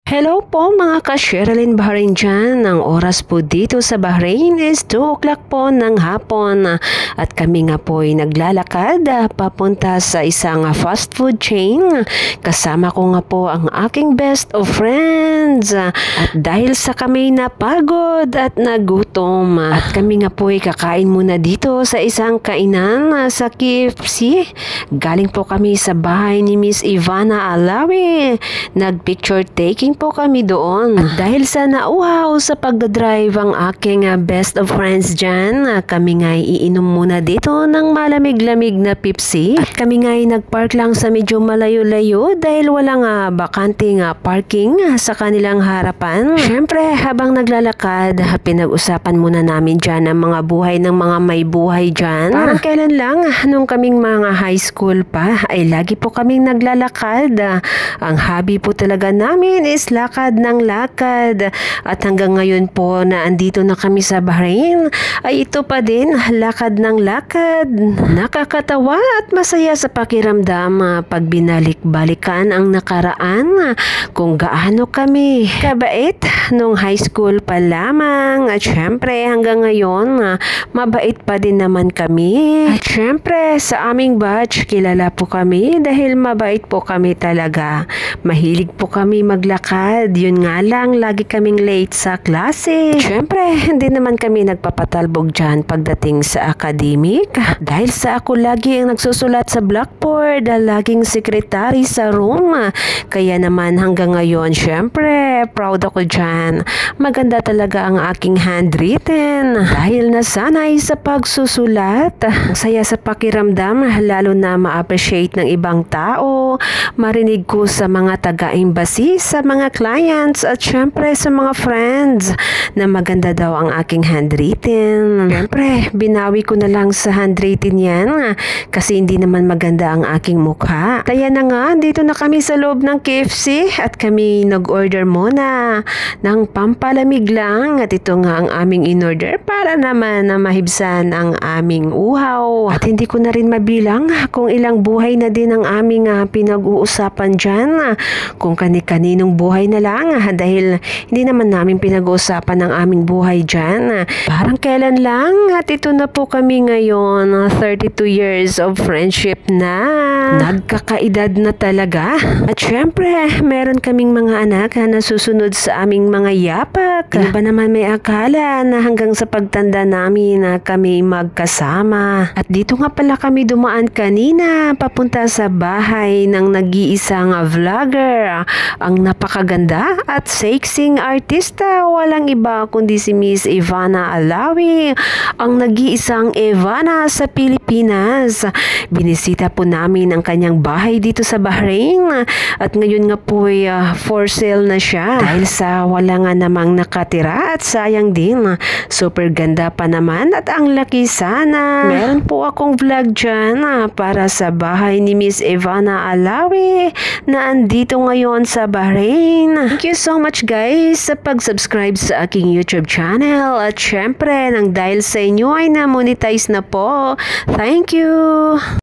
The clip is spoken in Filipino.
Hello po mga ka-Sherilyn Bahrain dyan. Ang oras po dito sa Bahrain is 2 o'clock po ng hapon. At kami nga po ay naglalakad papunta sa isang fast food chain. Kasama ko nga po ang aking best of friends. At dahil sa kami napagod at nagutom, at kami nga po ay kakain muna dito sa isang kainan sa KFC. Galing po kami sa bahay ni Miss Ivana Alawi. Nag-picture taking po kami doon. At dahil sa nauhaw sa pagdadrive ang aking best of friends dyan, kami nga iinom muna dito ng malamig-lamig na Pepsi. At kami nga nagpark lang sa medyo malayo-layo dahil walang bakanting parking sa kanilang harapan. Siyempre, habang naglalakad, pinag-usapan muna namin dyan ang mga buhay ng mga may buhay dyan. Parang kailan lang, nung kaming mga high school pa, ay lagi po kaming naglalakad. Ang hobby po talaga namin is lakad ng lakad. At hanggang ngayon po na andito na kami sa Bahrain, ay ito pa din, lakad ng lakad. Nakakatawa at masaya sa pakiramdam pag binalik-balikan ang nakaraan kung gaano kami kabait nung high school pa lamang. At syempre hanggang ngayon, mabait pa din naman kami. At syempre sa aming batch, kilala po kami dahil mabait po kami talaga. Mahilig po kami maglakad. Yun nga lang, lagi kaming late sa klase. Siyempre, hindi naman kami nagpapatalbog dyan pagdating sa academic. Dahil sa ako lagi ang nagsusulat sa blackboard, laging sekretary sa room. Kaya naman hanggang ngayon, siyempre, proud ako dyan. Maganda talaga ang aking handwritten. Dahil nasanay sa pagsusulat, ang saya sa pakiramdam, lalo na ma-appreciate ng ibang tao, marinig ko sa mga taga-embassy, sa mga clients at syempre sa mga friends na maganda daw ang aking handwritten. Syempre, binawi ko na lang sa handwritten yan kasi hindi naman maganda ang aking mukha. Kaya na nga, dito na kami sa loob ng KFC at kami nag-order muna ng pampalamig lang at ito nga ang aming in-order para naman na mahibsan ang aming uhaw. At hindi ko na rin mabilang kung ilang buhay na din ang aming pinag-uusapan dyan, kung kani-kaninong buhay na lang dahil hindi naman namin pinag-uusapan ang aming buhay dyan. Parang kailan lang at ito na po kami ngayon, 32 years of friendship na. Nagkakaedad na talaga. At syempre, meron kaming mga anak na susunod sa aming mga yapak. Ano ba naman may akala na hanggang sa pagtanda namin na kami magkasama. At dito nga pala kami dumaan kanina papunta sa bahay ng nag-iisang vlogger. Ang napakaganda at sexing artista, walang iba kundi si Miss Ivana Alawi, ang nag-iisang Ivana sa Pilipinas. Binisita po namin ang kanyang bahay dito sa Bahrain at ngayon nga po ay for sale na siya dahil sa wala nga namang nakatira at sayang din. Super ganda pa naman at ang laki sana. Meron po akong vlog dyan para sa bahay ni Miss Ivana Alawi na andito ngayon sa Bahrain. Thank you so much guys sa pag-subscribe sa aking YouTube channel at syempre nang dahil sa inyo ay na-monetize na po. Thank you!